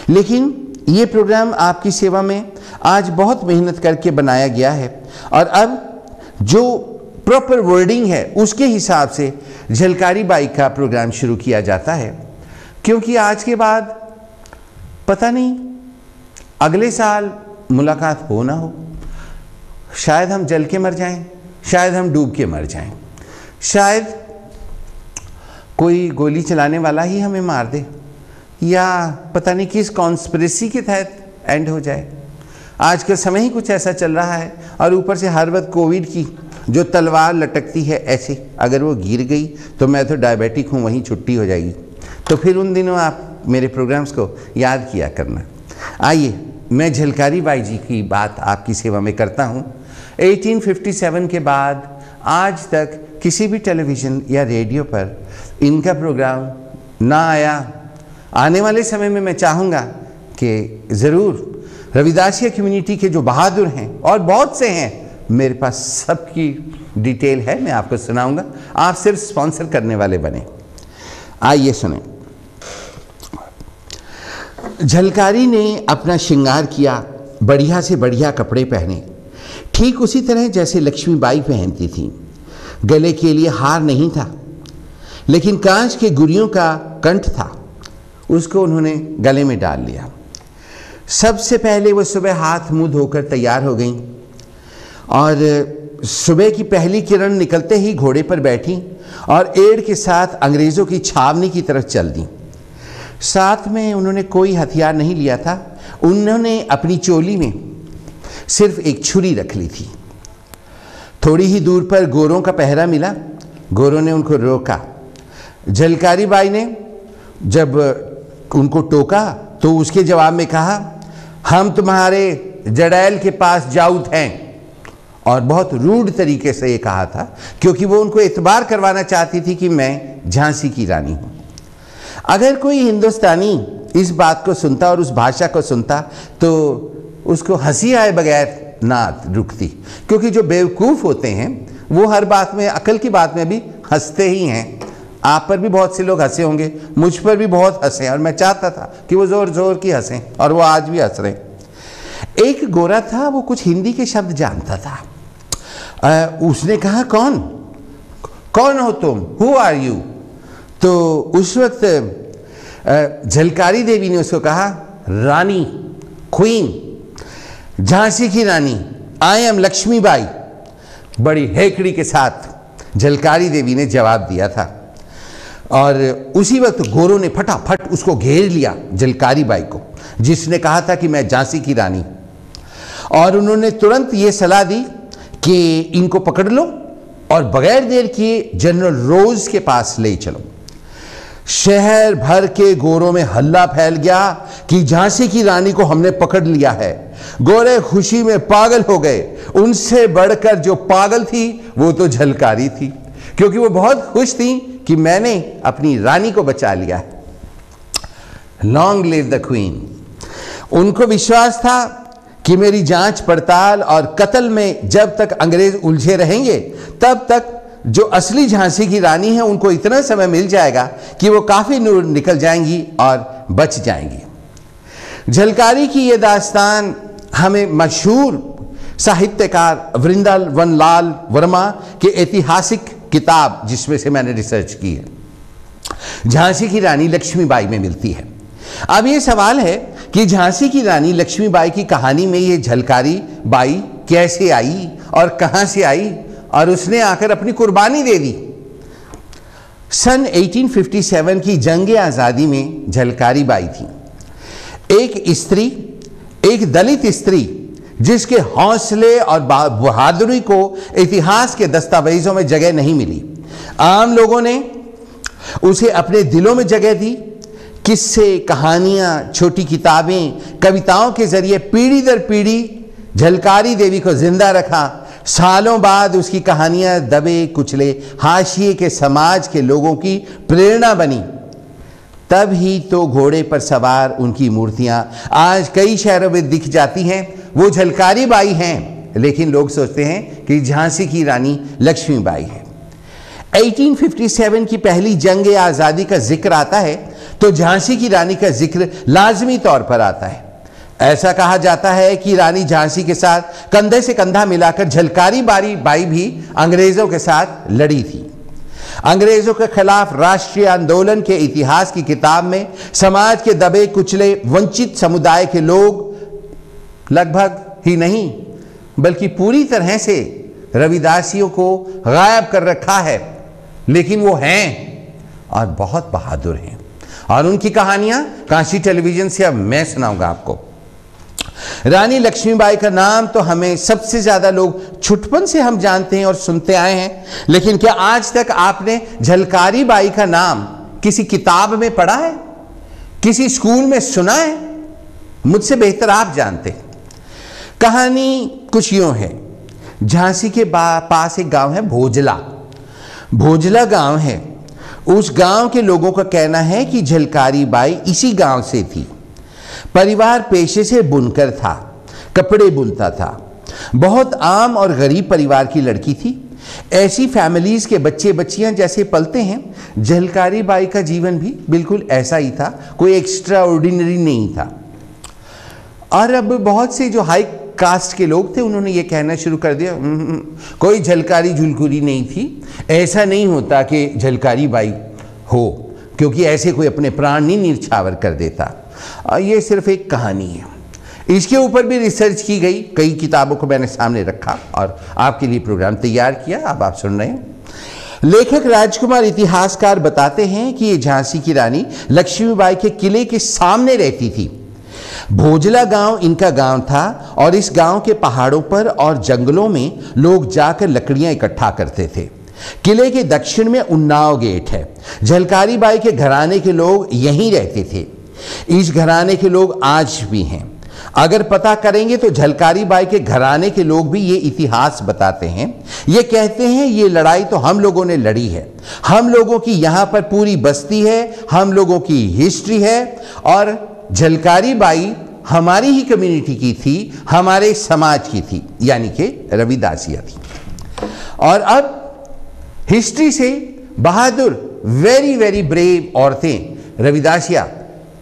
लेकिन ये प्रोग्राम आपकी सेवा में आज बहुत मेहनत करके बनाया गया है, और अब जो प्रॉपर वर्डिंग है उसके हिसाब से झलकारी बाई का प्रोग्राम शुरू किया जाता है, क्योंकि आज के बाद पता नहीं अगले साल मुलाकात हो ना हो। शायद हम जल के मर जाएं, शायद हम डूब के मर जाएं, शायद कोई गोली चलाने वाला ही हमें मार दे, या पता नहीं किस कॉन्स्पिरेसी के तहत एंड हो जाए। आज का समय ही कुछ ऐसा चल रहा है, और ऊपर से हर वक्त कोविड की जो तलवार लटकती है ऐसे, अगर वो गिर गई तो मैं तो डायबिटिक हूँ, वहीं छुट्टी हो जाएगी। तो फिर उन दिनों आप मेरे प्रोग्राम्स को याद किया करना। आइए मैं झलकारी बाई जी की बात आपकी सेवा में करता हूँ। 1857 के बाद आज तक किसी भी टेलीविज़न या रेडियो पर इनका प्रोग्राम ना आया। आने वाले समय में मैं चाहूँगा कि ज़रूर रविदासिया कम्युनिटी के जो बहादुर हैं और बहुत से हैं, मेरे पास सबकी डिटेल है, मैं आपको सुनाऊंगा, आप सिर्फ स्पॉन्सर करने वाले बने। आइए सुने। झलकारी ने अपना श्रृंगार किया, बढ़िया से बढ़िया कपड़े पहने, ठीक उसी तरह जैसे लक्ष्मीबाई पहनती थी। गले के लिए हार नहीं था, लेकिन कांच के गुड़ियों का कंठ था, उसको उन्होंने गले में डाल लिया। सबसे पहले वो सुबह हाथ मुंह धोकर तैयार हो गईं और सुबह की पहली किरण निकलते ही घोड़े पर बैठी और एड़ के साथ अंग्रेज़ों की छावनी की तरफ चल दी। साथ में उन्होंने कोई हथियार नहीं लिया था, उन्होंने अपनी चोली में सिर्फ एक छुरी रख ली थी। थोड़ी ही दूर पर गोरों का पहरा मिला, गोरों ने उनको रोका। झलकारी बाई ने जब उनको टोका तो उसके जवाब में कहा, हम तुम्हारे जड़ैल के पास जाऊद हैं। और बहुत रूड तरीके से ये कहा था, क्योंकि वो उनको इतबार करवाना चाहती थी कि मैं झांसी की रानी हूँ। अगर कोई हिंदुस्तानी इस बात को सुनता और उस भाषा को सुनता तो उसको हंसी आए बगैर ना रुकती, क्योंकि जो बेवकूफ़ होते हैं वो हर बात में, अकल की बात में भी हंसते ही हैं। आप पर भी बहुत से लोग हंसे होंगे, मुझ पर भी बहुत हंसे, और मैं चाहता था कि वो ज़ोर ज़ोर की हंसें, और वो आज भी हंस रहे हैं। एक गोरा था, वो कुछ हिंदी के शब्द जानता था। उसने कहा, कौन हो तुम, हु आर यू? तो उस वक्त झलकारी देवी ने उसको कहा, रानी, क्वीन, झांसी की रानी, आई एम लक्ष्मीबाई। बड़ी हेकड़ी के साथ झलकारी देवी ने जवाब दिया था। और उसी वक्त गोरों ने फटाफट उसको घेर लिया, झलकारी बाई को, जिसने कहा था कि मैं झांसी की रानी। और उन्होंने तुरंत ये सलाह दी कि इनको पकड़ लो और बगैर देर किए जनरल रोज के पास ले चलो। शहर भर के गोरों में हल्ला फैल गया कि झांसी की रानी को हमने पकड़ लिया है। गोरे खुशी में पागल हो गए। उनसे बढ़कर जो पागल थी वो तो झलकारी थी, क्योंकि वो बहुत खुश थी कि मैंने अपनी रानी को बचा लिया है। Long live the queen. उनको विश्वास था कि मेरी जांच पड़ताल और कत्ल में जब तक अंग्रेज उलझे रहेंगे, तब तक जो असली झांसी की रानी है उनको इतना समय मिल जाएगा कि वो काफी दूर निकल जाएंगी और बच जाएंगी। झलकारी की ये दास्तान हमें मशहूर साहित्यकार वृंदावन लाल वर्मा के ऐतिहासिक किताब, जिसमें से मैंने रिसर्च की है, झांसी की रानी लक्ष्मीबाई में मिलती है। अब ये सवाल है कि झांसी की रानी लक्ष्मीबाई की कहानी में ये झलकारी बाई कैसे आई और कहां से आई, और उसने आकर अपनी कुर्बानी दे दी। सन 1857 की जंग आज़ादी में झलकारी बाई थी एक स्त्री, एक दलित स्त्री, जिसके हौसले और बहादुरी को इतिहास के दस्तावेजों में जगह नहीं मिली। आम लोगों ने उसे अपने दिलों में जगह दी। किस्से, कहानियां, छोटी किताबें, कविताओं के जरिए पीढ़ी दर पीढ़ी झलकारी देवी को जिंदा रखा। सालों बाद उसकी कहानियां दबे कुचले हाशिए के समाज के लोगों की प्रेरणा बनी। तब ही तो घोड़े पर सवार उनकी मूर्तियां आज कई शहरों में दिख जाती हैं। वो झलकारी बाई हैं, लेकिन लोग सोचते हैं कि झांसी की रानी लक्ष्मीबाई है। 1857 की पहली जंग आज़ादी का जिक्र आता है तो झांसी की रानी का जिक्र लाजमी तौर पर आता है। ऐसा कहा जाता है कि रानी झांसी के साथ कंधे से कंधा मिलाकर झलकारी बाई भी अंग्रेजों के साथ लड़ी थी। अंग्रेजों के खिलाफ राष्ट्रीय आंदोलन के इतिहास की किताब में समाज के दबे कुचले वंचित समुदाय के लोग लगभग ही नहीं बल्कि पूरी तरह से रविदासियों को गायब कर रखा है, लेकिन वो हैं और बहुत बहादुर हैं। और उनकी कहानियां काशी टेलीविजन से अब मैं सुनाऊंगा आपको। रानी लक्ष्मीबाई का नाम तो हमें सबसे ज्यादा लोग छुटपन से हम जानते हैं और सुनते आए हैं, लेकिन क्या आज तक आपने झलकारी बाई का नाम किसी किताब में पढ़ा है? किसी स्कूल में सुना है? मुझसे बेहतर आप जानते हैं। कहानी कुछ यूं है। झांसी के पास एक गांव है भोजला। भोजला गांव है। उस गांव के लोगों का कहना है कि झलकारी बाई इसी गांव से थी। परिवार पेशे से बुनकर था, कपड़े बुनता था। बहुत आम और गरीब परिवार की लड़की थी। ऐसी फैमिलीज के बच्चे बच्चियां जैसे पलते हैं, झलकारी बाई का जीवन भी बिल्कुल ऐसा ही था, कोई एक्स्ट्रा ऑर्डिनरी नहीं था। और अब बहुत से जो हाई कास्ट के लोग थे उन्होंने ये कहना शुरू कर दिया, कोई झलकारी झुलकुरी नहीं थी, ऐसा नहीं होता कि झलकारी बाई हो, क्योंकि ऐसे कोई अपने प्राण नहीं न्यौछावर कर देता। ये सिर्फ एक कहानी है। इसके ऊपर भी रिसर्च की गई, कई किताबों को मैंने सामने रखा और आपके लिए प्रोग्राम तैयार किया। अब आप सुन रहे हैं। लेखक राजकुमार इतिहासकार बताते हैं कि ये झांसी की रानी लक्ष्मीबाई के किले के सामने रहती थी। भोजला गांव इनका गांव था और इस गांव के पहाड़ों पर और जंगलों में लोग जाकर लकड़ियां इकट्ठा करते थे। किले के दक्षिण में उन्नाव गेट है। झलकारी बाई के घराने के लोग यहीं रहते थे। इस घराने के लोग आज भी हैं। अगर पता करेंगे तो झलकारी बाई के घराने के लोग भी ये इतिहास बताते हैं। ये कहते हैं ये लड़ाई तो हम लोगों ने लड़ी है, हम लोगों की यहाँ पर पूरी बस्ती है, हम लोगों की हिस्ट्री है और झलकारी बाई हमारी ही कम्युनिटी की थी, हमारे समाज की थी, यानी कि रविदासिया थी। और अब हिस्ट्री से बहादुर वेरी वेरी ब्रेव औरतें रविदासिया,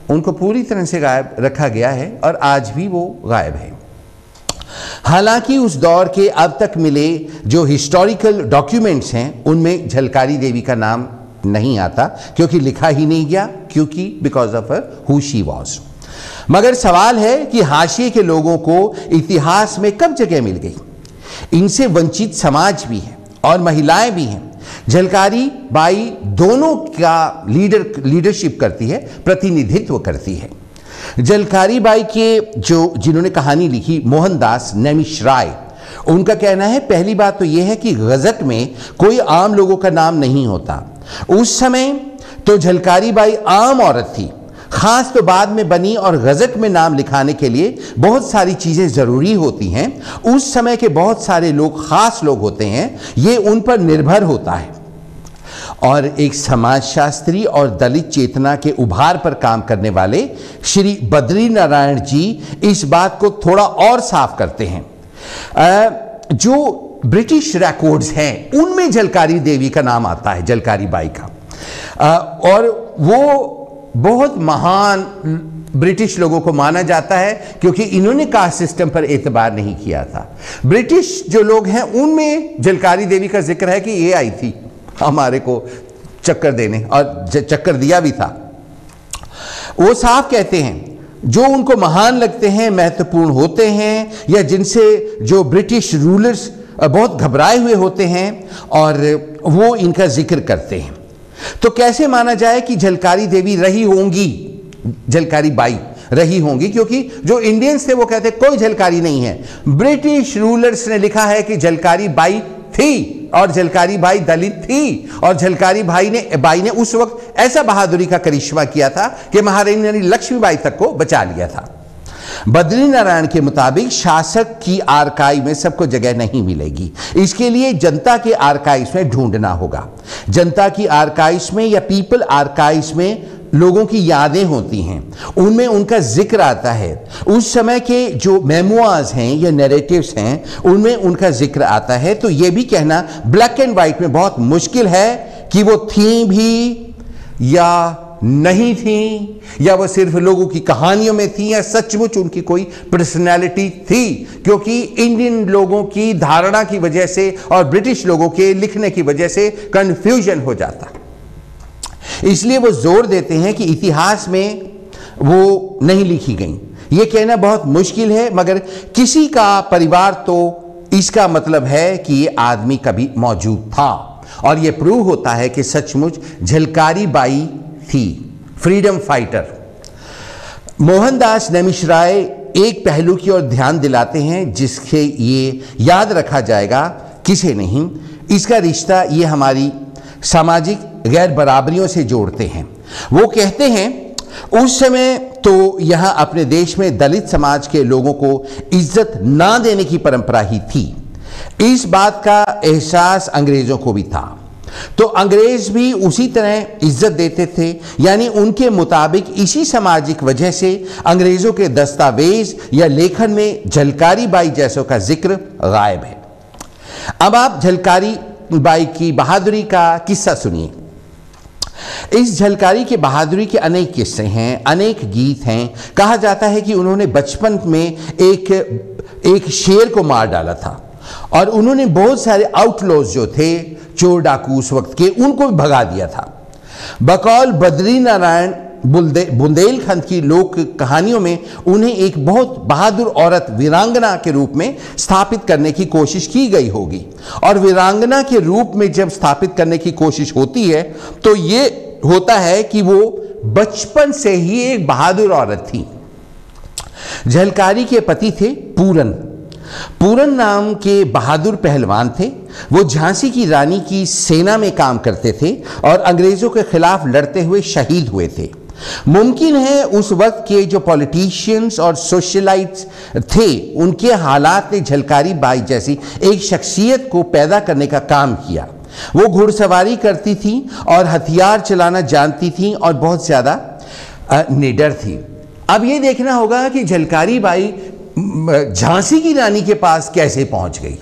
उनको पूरी तरह से गायब रखा गया है और आज भी वो गायब है। हालांकि उस दौर के अब तक मिले जो हिस्टोरिकल डॉक्यूमेंट्स हैं उनमें झलकारी देवी का नाम नहीं आता, क्योंकि लिखा ही नहीं गया, क्योंकि because of who she was. मगर सवाल है कि हाशिए के लोगों को इतिहास में कब जगह मिल गई। इनसे वंचित समाज भी है और महिलाएं भी हैं। झलकारी बाई दोनों का लीडरशिप करती है, प्रतिनिधित्व करती है। झलकारी बाई के जिन्होंने कहानी लिखी मोहनदास नैमिषराय, उनका कहना है पहली बात तो यह है कि गजट में कोई आम लोगों का नाम नहीं होता। उस समय तो झलकारी बाई आम औरत थी, खास तो बाद में बनी और गजट में नाम लिखाने के लिए बहुत सारी चीजें जरूरी होती हैं। उस समय के बहुत सारे लोग खास लोग होते हैं, ये उन पर निर्भर होता है। और एक समाजशास्त्री और दलित चेतना के उभार पर काम करने वाले श्री बद्री नारायण जी इस बात को थोड़ा और साफ करते हैं। जो ब्रिटिश रिकॉर्ड्स हैं उनमें झलकारी देवी का नाम आता है, झलकारी बाई का, और वो बहुत महान ब्रिटिश लोगों को माना जाता है क्योंकि इन्होंने कास्ट सिस्टम पर एतबार नहीं किया था। ब्रिटिश जो लोग हैं उनमें झलकारी देवी का जिक्र है कि ये आई थी हमारे को चक्कर देने, और चक्कर दिया भी था। वो साफ कहते हैं जो उनको महान लगते हैं, महत्वपूर्ण होते हैं, या जिनसे जो ब्रिटिश रूलर्स बहुत घबराए हुए होते हैं और वो इनका जिक्र करते हैं। तो कैसे माना जाए कि झलकारी देवी रही होंगी, झलकारी बाई रही होंगी, क्योंकि जो इंडियंस थे वो कहते कोई झलकारी नहीं है। ब्रिटिश रूलर्स ने लिखा है कि झलकारी बाई थी और झलकारी बाई दलित थी और झलकारी बाई ने उस वक्त ऐसा बहादुरी का करिश्मा किया था कि महारानी लक्ष्मीबाई तक को बचा लिया था। बद्री नारायण के मुताबिक शासक की आर्काइव में सबको जगह नहीं मिलेगी, इसके लिए जनता के आर्काइव्स में ढूंढना होगा। जनता की आर्काइव्स में या पीपल आर्काइव्स में लोगों की यादें होती हैं, उनमें उनका जिक्र आता है। उस समय के जो मेमोइर्स हैं या नैरेटिव्स हैं उनमें उनका जिक्र आता है। तो यह भी कहना ब्लैक एंड व्हाइट में बहुत मुश्किल है कि वो थी भी या नहीं थी, या वो सिर्फ लोगों की कहानियों में थी, या सचमुच उनकी कोई पर्सनैलिटी थी, क्योंकि इंडियन लोगों की धारणा की वजह से और ब्रिटिश लोगों के लिखने की वजह से कंफ्यूजन हो जाता। इसलिए वो जोर देते हैं कि इतिहास में वो नहीं लिखी गई। ये कहना बहुत मुश्किल है, मगर किसी का परिवार तो इसका मतलब है कि ये आदमी कभी मौजूद था, और ये प्रूव होता है कि सचमुच झलकारी बाई थी, फ्रीडम फाइटर। मोहनदास नैमिषराय एक पहलू की ओर ध्यान दिलाते हैं जिसके ये याद रखा जाएगा, किसे नहीं, इसका रिश्ता ये हमारी सामाजिक गैर बराबरियों से जोड़ते हैं। वो कहते हैं उस समय तो यहाँ अपने देश में दलित समाज के लोगों को इज्जत ना देने की परंपरा ही थी। इस बात का एहसास अंग्रेजों को भी था, तो अंग्रेज भी उसी तरह इज्जत देते थे। यानी उनके मुताबिक इसी सामाजिक वजह से अंग्रेजों के दस्तावेज या लेखन में झलकारी बाई जैसों का जिक्र गायब है। अब आप झलकारी बाई की बहादुरी का किस्सा सुनिए। इस झलकारी के बहादुरी के अनेक किस्से हैं, अनेक गीत हैं। कहा जाता है कि उन्होंने बचपन में एक शेर को मार डाला था और उन्होंने बहुत सारे आउटलॉज जो थे, चोर डाकू उस वक्त के, उनको भी भगा दिया था। बकौल बद्री नारायण बुंदेलखंड की लोक कहानियों में उन्हें एक बहुत बहादुर औरत वीरांगना के रूप में स्थापित करने की कोशिश की गई होगी। और वीरांगना के रूप में जब स्थापित करने की कोशिश होती है तो ये होता है कि वो बचपन से ही एक बहादुर औरत थी। झलकारी के पति थे पूरन नाम के बहादुर पहलवान थे। वो झांसी की रानी की सेना में काम करते थे और अंग्रेजों के खिलाफ लड़ते हुए शहीद हुए थे। मुमकिन है उस वक्त के जो पॉलिटिशियंस और सोशलाइट्स थे उनके हालात ने झलकारी बाई जैसी एक शख्सियत को पैदा करने का काम किया। वो घुड़सवारी करती थी और हथियार चलाना जानती थी और बहुत ज़्यादा निडर थी। अब ये देखना होगा कि झलकारी बाई झांसी की रानी के पास कैसे पहुंच गई।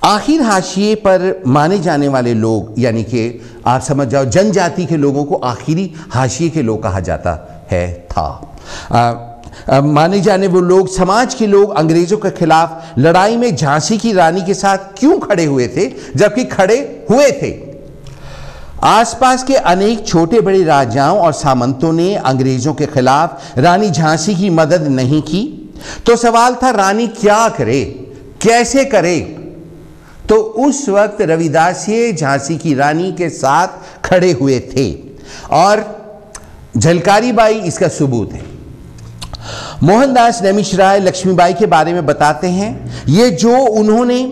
आखिर हाशिए पर माने जाने वाले लोग, यानी कि आप समझ जाओ जनजाति के लोगों को आखिरी हाशिए के लोग कहा जाता है था। माने जाने वो लोग, समाज के लोग अंग्रेजों के खिलाफ लड़ाई में झांसी की रानी के साथ क्यों खड़े हुए थे, जबकि खड़े हुए थे। आसपास के अनेक छोटे बड़े राजाओं और सामंतों ने अंग्रेजों के खिलाफ रानी झांसी की मदद नहीं की। तो सवाल था रानी क्या करे, कैसे करे। तो उस वक्त रविदासिये झांसी की रानी के साथ खड़े हुए थे और झलकारी बाई इसका सबूत है। मोहनदास नेमिशराय लक्ष्मीबाई के बारे में बताते हैं, ये जो उन्होंने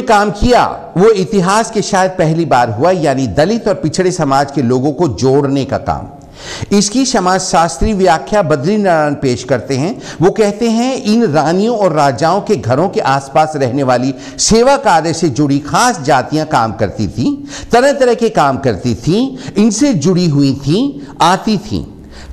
काम किया वो इतिहास के शायद पहली बार हुआ, यानी दलित और पिछड़े समाज के लोगों को जोड़ने का काम। इसकी समाजशास्त्री व्याख्या बद्री नारायण पेश करते हैं। वो कहते हैं इन रानियों और राजाओं के घरों के आसपास रहने वाली सेवा कार्य से जुड़ी खास जातियां काम करती थीं, तरह तरह के काम करती थीं, इनसे जुड़ी हुई थीं, आती थीं।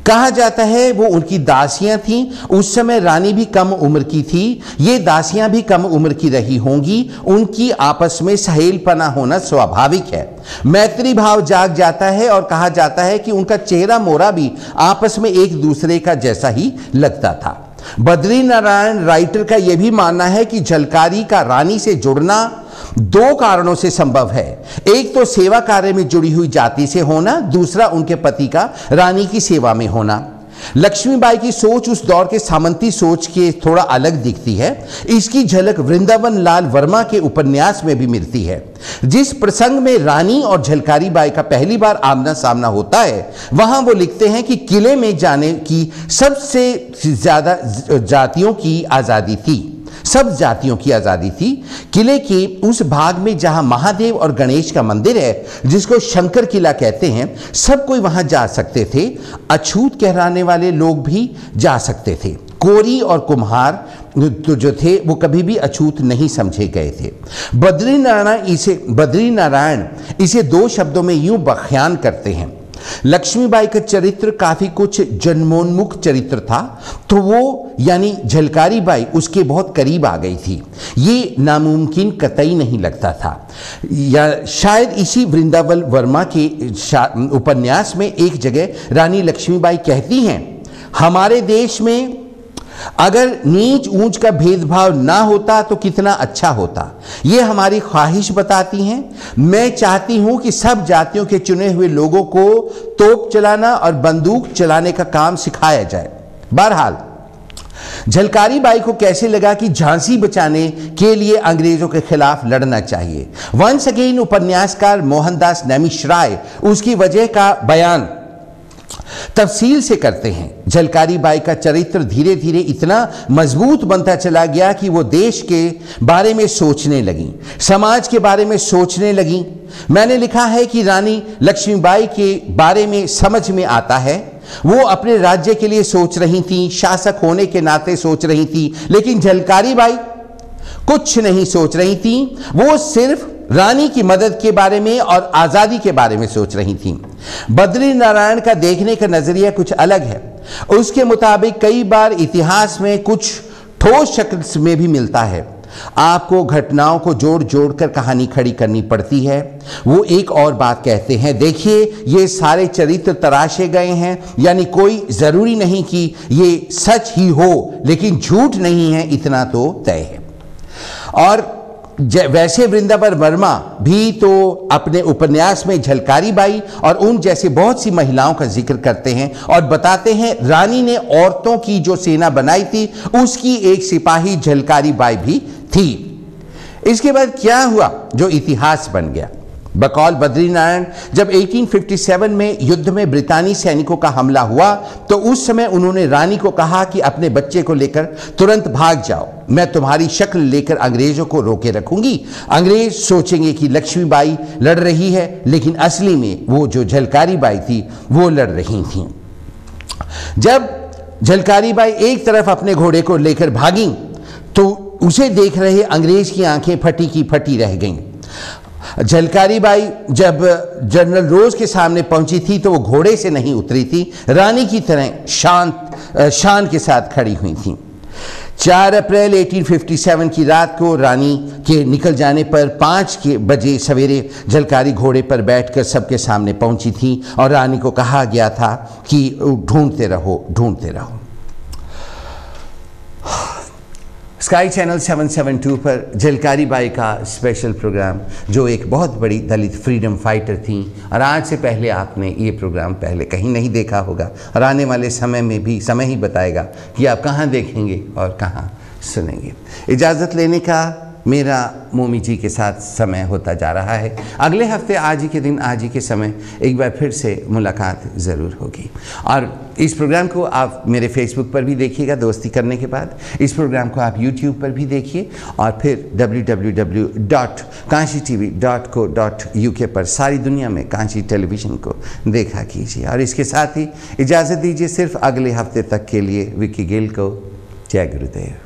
कहा जाता है वो उनकी दासियां थीं। उस समय रानी भी कम उम्र की थी, ये दासियां भी कम उम्र की रही होंगी। उनकी आपस में सहेलपना होना स्वाभाविक है, मैत्री भाव जाग जाता है और कहा जाता है कि उनका चेहरा मोरा भी आपस में एक दूसरे का जैसा ही लगता था। बद्री नारायण राइटर का यह भी मानना है कि झलकारी का रानी से जुड़ना दो कारणों से संभव है। एक तो सेवा कार्य में जुड़ी हुई जाति से होना, दूसरा उनके पति का रानी की सेवा में होना। लक्ष्मीबाई की सोच उस दौर के सामंती सोच के थोड़ा अलग दिखती है। इसकी झलक वृंदावन लाल वर्मा के उपन्यास में भी मिलती है। जिस प्रसंग में रानी और झलकारी बाई का पहली बार आमना सामना होता है, वहां वो लिखते हैं कि किले में जाने की सबसे ज्यादा जातियों की आजादी थी, सब जातियों की आजादी थी। किले के उस भाग में जहां महादेव और गणेश का मंदिर है, जिसको शंकर किला कहते हैं, सब कोई वहां जा सकते थे। अछूत कहलाने वाले लोग भी जा सकते थे। कोरी और कुम्हार तो जो थे वो कभी भी अछूत नहीं समझे गए थे। बद्री नारायण इसे दो शब्दों में यूं बयान करते हैं, लक्ष्मीबाई का चरित्र काफी कुछ जन्मोन्मुख चरित्र था, तो वो यानी झलकारी बाई उसके बहुत करीब आ गई थी। ये नामुमकिन कतई नहीं लगता था। या शायद इसी वृंदावन वर्मा के उपन्यास में एक जगह रानी लक्ष्मीबाई कहती हैं, हमारे देश में अगर नीच ऊंच का भेदभाव ना होता तो कितना अच्छा होता। ये हमारी ख्वाहिश बताती हैं। मैं चाहती हूं कि सब जातियों के चुने हुए लोगों को तोप चलाना और बंदूक चलाने का काम सिखाया जाए। बहरहाल झलकारी बाई को कैसे लगा कि झांसी बचाने के लिए अंग्रेजों के खिलाफ लड़ना चाहिए। वंस अगेन उपन्यासकार मोहनदास नेमिशराय उसकी वजह का बयान तफसील से करते हैं। झलकारी बाई का चरित्र धीरे धीरे इतना मजबूत बनता चला गया कि वो देश के बारे में सोचने लगी, समाज के बारे में सोचने लगी। मैंने लिखा है कि रानी लक्ष्मीबाई के बारे में समझ में आता है, वो अपने राज्य के लिए सोच रही थी, शासक होने के नाते सोच रही थी, लेकिन झलकारी बाई कुछ नहीं सोच रही थी। वो सिर्फ रानी की मदद के बारे में और आजादी के बारे में सोच रही थी। बद्री नारायण का देखने का नजरिया कुछ अलग है। उसके मुताबिक कई बार इतिहास में कुछ ठोस शक्ल में भी मिलता है। आपको घटनाओं को जोड़ जोड़ कर कहानी खड़ी करनी पड़ती है। वो एक और बात कहते हैं, देखिए ये सारे चरित्र तराशे गए हैं, यानी कोई जरूरी नहीं कि ये सच ही हो, लेकिन झूठ नहीं है इतना तो तय है। और वैसे वृंदावन वर्मा भी तो अपने उपन्यास में झलकारी बाई और उन जैसे बहुत सी महिलाओं का जिक्र करते हैं और बताते हैं रानी ने औरतों की जो सेना बनाई थी उसकी एक सिपाही झलकारी बाई भी थी। इसके बाद क्या हुआ जो इतिहास बन गया। बकौल बद्रीनारायण, जब 1857 में युद्ध में ब्रितानी सैनिकों का हमला हुआ तो उस समय उन्होंने रानी को कहा कि अपने बच्चे को लेकर तुरंत भाग जाओ, मैं तुम्हारी शक्ल लेकर अंग्रेजों को रोके रखूंगी। अंग्रेज सोचेंगे कि लक्ष्मीबाई लड़ रही है, लेकिन असली में वो जो झलकारी बाई थी वो लड़ रही थी। जब झलकारी बाई एक तरफ अपने घोड़े को लेकर भागी तो उसे देख रहे अंग्रेज की आंखें फटी की फटी रह गईं। झलकारी बाई जब जनरल रोज के सामने पहुंची थी तो वो घोड़े से नहीं उतरी थी, रानी की तरह शान के साथ खड़ी हुई थी। 4 अप्रैल 1857 की रात को रानी के निकल जाने पर 5 बजे सवेरे झलकारी घोड़े पर बैठकर सबके सामने पहुंची थी और रानी को कहा गया था कि ढूंढते रहो, ढूंढते रहो। स्काई चैनल 772 पर झलकारी बाई का स्पेशल प्रोग्राम, जो एक बहुत बड़ी दलित फ्रीडम फाइटर थी, और आज से पहले आपने ये प्रोग्राम पहले कहीं नहीं देखा होगा और आने वाले समय में भी समय ही बताएगा कि आप कहाँ देखेंगे और कहाँ सुनेंगे। इजाज़त लेने का मेरा मोमी जी के साथ समय होता जा रहा है। अगले हफ्ते आज ही के दिन आज ही के समय एक बार फिर से मुलाकात ज़रूर होगी। और इस प्रोग्राम को आप मेरे फेसबुक पर भी देखिएगा दोस्ती करने के बाद। इस प्रोग्राम को आप यूट्यूब पर भी देखिए और फिर www.kanchitv.co.uk पर सारी दुनिया में कांची टेलीविज़न को देखा कीजिए। और इसके साथ ही इजाज़त दीजिए सिर्फ अगले हफ्ते तक के लिए। विक्की गिल को जय गुरुदेव।